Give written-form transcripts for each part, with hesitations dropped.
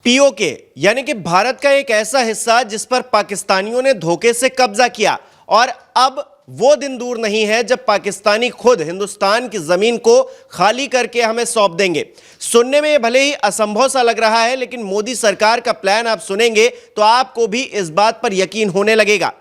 PoK यानी कि भारत का एक ऐसा हिस्सा जिस पर पाकिस्तानियों ने धोखे से कब्जा किया और अब वो दिन दूर नहीं है जब पाकिस्तानी खुद हिंदुस्तान की जमीन को खाली करके हमें सौंप देंगे। सुनने में ये भले ही असंभव सा लग रहा है, लेकिन मोदी सरकार का प्लान आप सुनेंगे तो आपको भी इस बात पर यकीन होने लगेगा।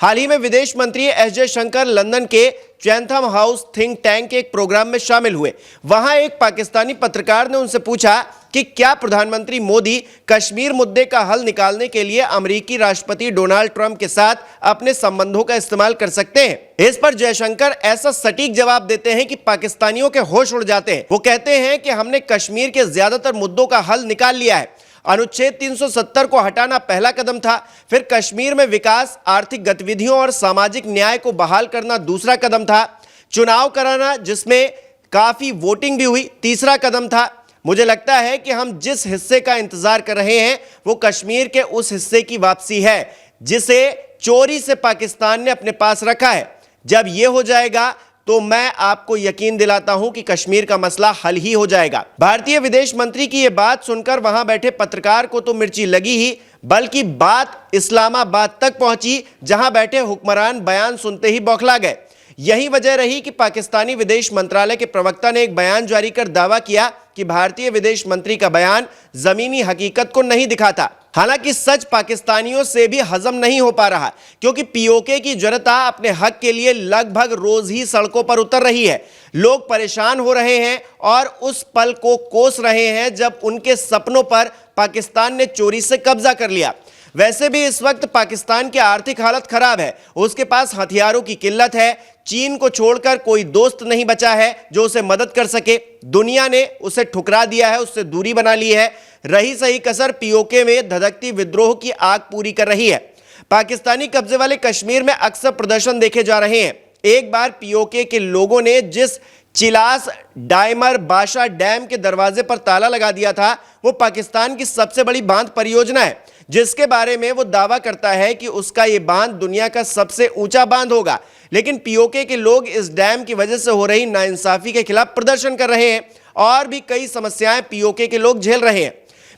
हाल ही में विदेश मंत्री एस जयशंकर लंदन के चैथम हाउस थिंक टैंक के एक प्रोग्राम में शामिल हुए। वहां एक पाकिस्तानी पत्रकार ने उनसे पूछा कि क्या प्रधानमंत्री मोदी कश्मीर मुद्दे का हल निकालने के लिए अमेरिकी राष्ट्रपति डोनाल्ड ट्रंप के साथ अपने संबंधों का इस्तेमाल कर सकते हैं। इस पर जयशंकर ऐसा सटीक जवाब देते हैं कि पाकिस्तानियों के होश उड़ जाते हैं। वो कहते हैं कि हमने कश्मीर के ज्यादातर मुद्दों का हल निकाल लिया है। अनुच्छेद 370 को हटाना पहला कदम था, फिर कश्मीर में विकास, आर्थिक गतिविधियों और सामाजिक न्याय को बहाल करना दूसरा कदम था, चुनाव कराना जिसमें काफी वोटिंग भी हुई तीसरा कदम था। मुझे लगता है कि हम जिस हिस्से का इंतजार कर रहे हैं वो कश्मीर के उस हिस्से की वापसी है जिसे चोरी से पाकिस्तान ने अपने पास रखा है। जब यह हो जाएगा तो मैं आपको यकीन दिलाता हूं कि कश्मीर का मसला हल ही हो जाएगा। भारतीय विदेश मंत्री की यह बात सुनकर वहां बैठे पत्रकार को तो मिर्ची लगी ही, बल्कि बात इस्लामाबाद तक पहुंची जहां बैठे हुक्मरान बयान सुनते ही बौखला गए। यही वजह रही कि पाकिस्तानी विदेश मंत्रालय के प्रवक्ता ने एक बयान जारी कर दावा किया कि भारतीय विदेश मंत्री का बयान जमीनी हकीकत को नहीं दिखाता। हालांकि सच पाकिस्तानियों से भी हजम नहीं हो पा रहा, क्योंकि पीओके की जनता अपने हक के लिए लगभग रोज ही सड़कों पर उतर रही है। लोग परेशान हो रहे हैं और उस पल को कोस रहे हैं जब उनके सपनों पर पाकिस्तान ने चोरी से कब्जा कर लिया। वैसे भी इस वक्त पाकिस्तान की आर्थिक हालत खराब है, उसके पास हथियारों की किल्लत है। चीन को छोड़कर कोई दोस्त नहीं बचा है जो उसे मदद कर सके। दुनिया ने उसे ठुकरा दिया है, उससे दूरी बना ली है। रही सही कसर पीओके में धधकती विद्रोह की आग पूरी कर रही है। पाकिस्तानी कब्जे वाले कश्मीर में अक्सर प्रदर्शन देखे जा रहे हैं। एक बार पीओके के लोगों ने जिस चिलास डायमर बाशा डैम के दरवाजे पर ताला लगा दिया था, वो पाकिस्तान की सबसे बड़ी बांध परियोजना है, जिसके बारे में वो दावा करता है कि उसका ये बांध दुनिया का सबसे ऊंचा बांध होगा। लेकिन पीओके के लोग इस डैम की वजह से हो रही नाइंसाफी के खिलाफ प्रदर्शन कर रहे हैं और भी कई समस्याएं पीओके के लोग झेल रहे हैं।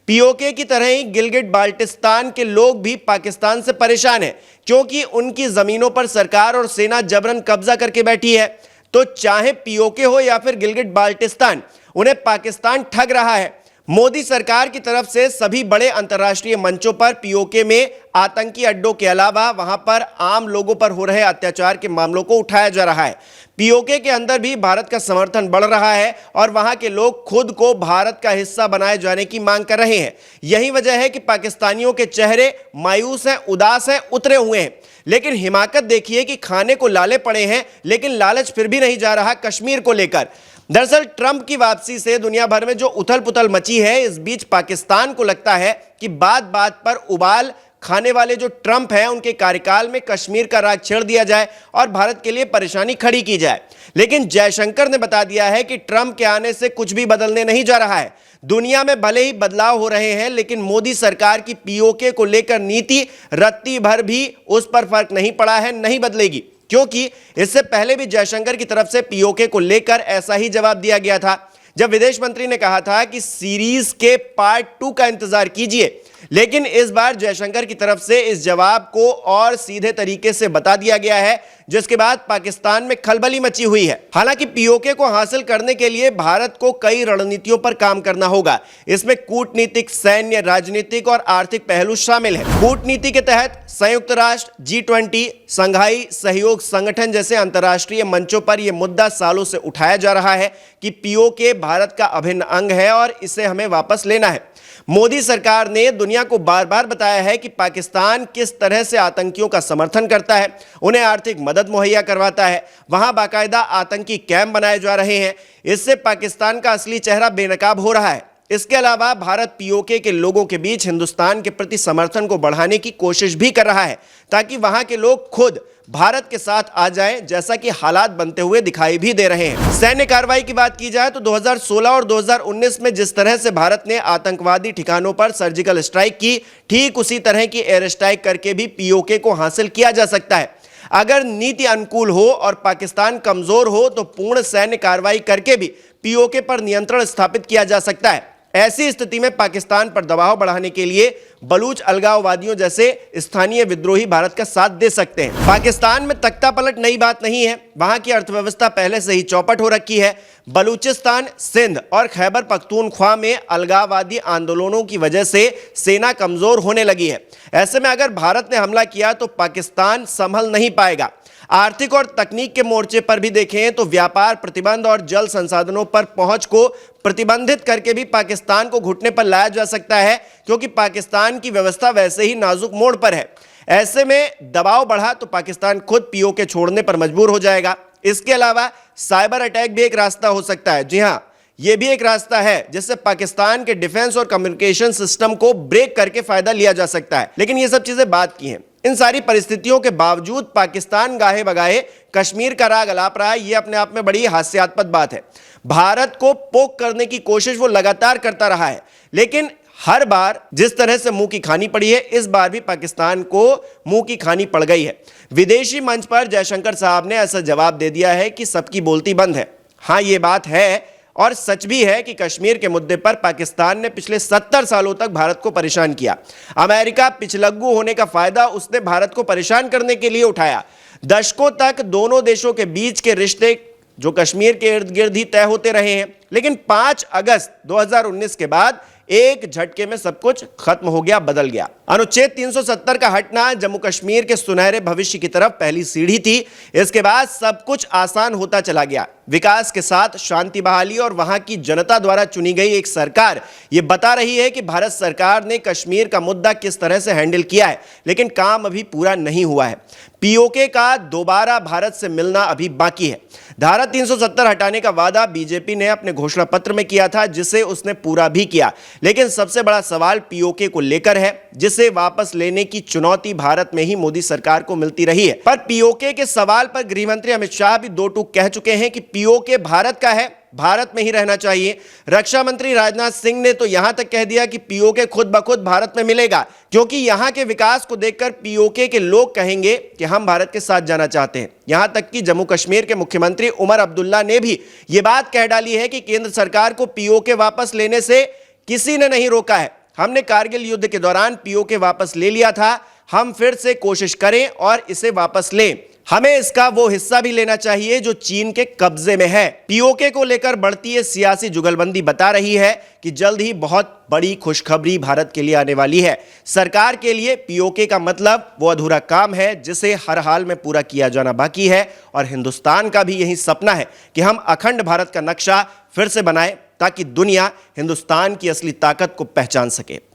पीओके की तरह ही गिलगिट बाल्टिस्तान के लोग भी पाकिस्तान से परेशान हैं, क्योंकि उनकी जमीनों पर सरकार और सेना जबरन कब्जा करके बैठी है। तो चाहे पीओके हो या फिर गिलगिट बाल्टिस्तान, उन्हें पाकिस्तान ठग रहा है। मोदी सरकार की तरफ से सभी बड़े अंतर्राष्ट्रीय मंचों पर पीओके में आतंकी अड्डों के अलावा वहां पर आम लोगों पर हो रहे अत्याचार के मामलों को उठाया जा रहा है। पीओके के अंदर भी भारत का समर्थन बढ़ रहा है और वहां के लोग खुद को भारत का हिस्सा बनाए जाने की मांग कर रहे हैं। यही वजह है कि पाकिस्तानियों के चेहरे मायूस हैं, उदास हैं, उतरे हुए हैं। लेकिन हिमाकत देखिए कि खाने को लाले पड़े हैं, लेकिन लालच फिर भी नहीं जा रहा कश्मीर को लेकर। दरअसल ट्रंप की वापसी से दुनिया भर में जो उथल पुथल मची है, इस बीच पाकिस्तान को लगता है कि बात बात पर उबाल खाने वाले जो ट्रंप हैं उनके कार्यकाल में कश्मीर का राग छेड़ दिया जाए और भारत के लिए परेशानी खड़ी की जाए। लेकिन जयशंकर ने बता दिया है कि ट्रंप के आने से कुछ भी बदलने नहीं जा रहा है। दुनिया में भले ही बदलाव हो रहे हैं, लेकिन मोदी सरकार की पीओके को लेकर नीति रत्ती भर भी उस पर फर्क नहीं पड़ा है, नहीं बदलेगी। क्योंकि इससे पहले भी जयशंकर की तरफ से पीओके को लेकर ऐसा ही जवाब दिया गया था, जब विदेश मंत्री ने कहा था कि सीरीज के पार्ट 2 का इंतजार कीजिए। लेकिन इस बार जयशंकर की तरफ से इस जवाब को और सीधे तरीके से बता दिया गया है, जिसके बाद पाकिस्तान में खलबली मची हुई है। हालांकि पीओके को हासिल करने के लिए भारत को कई रणनीतियों पर काम करना होगा। इसमें कूटनीतिक, सैन्य, राजनीतिक और आर्थिक पहलू शामिल है। कूटनीति के तहत संयुक्त राष्ट्र, G20, संघाई सहयोग संगठन जैसे अंतर्राष्ट्रीय मंचों पर यह मुद्दा सालों से उठाया जा रहा है कि पीओके भारत का अभिन्न अंग है और इसे हमें वापस लेना है। मोदी सरकार ने दुनिया को बार बार बताया है कि पाकिस्तान किस तरह से आतंकियों का समर्थन करता है, उन्हें आर्थिक मदद मुहैया करवाता है। वहां बाकायदा आतंकी कैंप बनाए जा रहे हैं। इससे पाकिस्तान का असली चेहरा बेनकाब हो रहा है। इसके अलावा भारत पीओके के लोगों के बीच हिंदुस्तान के प्रति समर्थन को बढ़ाने की कोशिश भी कर रहा है, ताकि वहां के लोग खुद भारत के साथ आ जाएं, जैसा कि हालात बनते हुए दिखाई भी दे रहे हैं। सैन्य कार्रवाई की बात की जाए तो 2016 और 2019 में जिस तरह से भारत ने आतंकवादी ठिकानों पर सर्जिकल स्ट्राइक की, ठीक उसी तरह की एयर स्ट्राइक करके भी पीओके को हासिल किया जा सकता है। अगर नीति अनुकूल हो और पाकिस्तान कमजोर हो तो पूर्ण सैन्य कार्रवाई करके भी पीओके पर नियंत्रण स्थापित किया जा सकता है। ऐसी स्थिति में पाकिस्तान पर दबाव बढ़ाने के लिए बलूच अलगाववादियों जैसे स्थानीय विद्रोही भारत का साथ दे सकते हैं। पाकिस्तान में तख्ता पलट नई बात नहीं है, वहां की अर्थव्यवस्था पहले से ही चौपट हो रखी है। बलूचिस्तान, सिंध और खैबर पख्तूनख्वा में अलगाववादी आंदोलनों की वजह से सेना कमजोर होने लगी है। ऐसे में अगर भारत ने हमला किया तो पाकिस्तान संभल नहीं पाएगा। आर्थिक और तकनीक के मोर्चे पर भी देखें तो व्यापार प्रतिबंध और जल संसाधनों पर पहुंच को प्रतिबंधित करके भी पाकिस्तान को घुटने पर लाया जा सकता है, क्योंकि पाकिस्तान की व्यवस्था वैसे ही नाजुक मोड़ पर है। ऐसे में दबाव बढ़ा तो पाकिस्तान खुद पीओके छोड़ने पर मजबूर हो जाएगा। इसके अलावा साइबर अटैक भी एक रास्ता हो सकता है। जी हां, यह भी एक रास्ता है जिससे पाकिस्तान के डिफेंस और कम्युनिकेशन सिस्टम को ब्रेक करके फायदा लिया जा सकता है। लेकिन यह सब चीजें बात की हैं। इन सारी परिस्थितियों के बावजूद पाकिस्तान गाहे बगाहे कश्मीर का राग अलाप रहा है। यह अपने आप में बड़ी हास्यास्पद बात है। भारत को पोक करने की कोशिश वो लगातार करता रहा है, लेकिन हर बार जिस तरह से मुंह की खानी पड़ी है, इस बार भी पाकिस्तान को मुंह की खानी पड़ गई है। विदेशी मंच पर जयशंकर साहब ने ऐसा जवाब दे दिया है कि सबकी बोलती बंद है। हां, यह बात है और सच भी है कि कश्मीर के मुद्दे पर पाकिस्तान ने पिछले 70 सालों तक भारत को परेशान किया। अमेरिका पिछलग्गू होने का फायदा उसने भारत को परेशान करने के लिए उठाया। दशकों तक दोनों देशों के बीच के रिश्ते जो कश्मीर के इर्द गिर्द ही तय होते रहे हैं, लेकिन 5 अगस्त 2019 के बाद एक झटके में सब कुछ खत्म हो गया, बदल गया। अनुच्छेद 370 का हटना जम्मू कश्मीर के सुनहरे भविष्य की तरफ पहली सीढ़ी थी। इसके बाद सब कुछ आसान होता चला गया। विकास के साथ शांति बहाली और वहां की जनता द्वारा चुनी गई एक सरकार यह बता रही है कि भारत सरकार ने कश्मीर का मुद्दा किस तरह से हैंडल किया है, लेकिन काम अभी पूरा नहीं हुआ है। पीओके का दोबारा भारत से मिलना अभी बाकी है। धारा 370 हटाने का वादा बीजेपी ने अपने घोषणा पत्र में किया था, जिसे उसने पूरा भी किया। लेकिन सबसे बड़ा सवाल पीओके को लेकर है, जिसे वापस लेने की चुनौती भारत में ही मोदी सरकार को मिलती रही है। पर पीओके के सवाल पर गृह मंत्री अमित शाह भी दो टूक कह चुके हैं कि पीओके भारत का है, भारत में ही रहना चाहिए। रक्षा मंत्री राजनाथ सिंह ने तो यहां तक कह दिया कि पीओके खुद ब खुद भारत में मिलेगा, क्योंकि यहां के विकास को देखकर पीओके के लोग कहेंगे कि हम भारत के साथ जाना चाहते हैं। यहां तक कि जम्मू कश्मीर के मुख्यमंत्री उमर अब्दुल्ला ने भी यह बात कह डाली है कि केंद्र सरकार को पीओके वापस लेने से किसी ने नहीं रोका है। हमने कारगिल युद्ध के दौरान पीओके वापस ले लिया था, हम फिर से कोशिश करें और इसे वापस लें। हमें इसका वो हिस्सा भी लेना चाहिए जो चीन के कब्जे में है। पीओके को लेकर बढ़ती ये सियासी जुगलबंदी बता रही है कि जल्द ही बहुत बड़ी खुशखबरी भारत के लिए आने वाली है। सरकार के लिए पीओके का मतलब वो अधूरा काम है जिसे हर हाल में पूरा किया जाना बाकी है, और हिंदुस्तान का भी यही सपना है कि हम अखंड भारत का नक्शा फिर से बनाएं ताकि दुनिया हिंदुस्तान की असली ताकत को पहचान सके।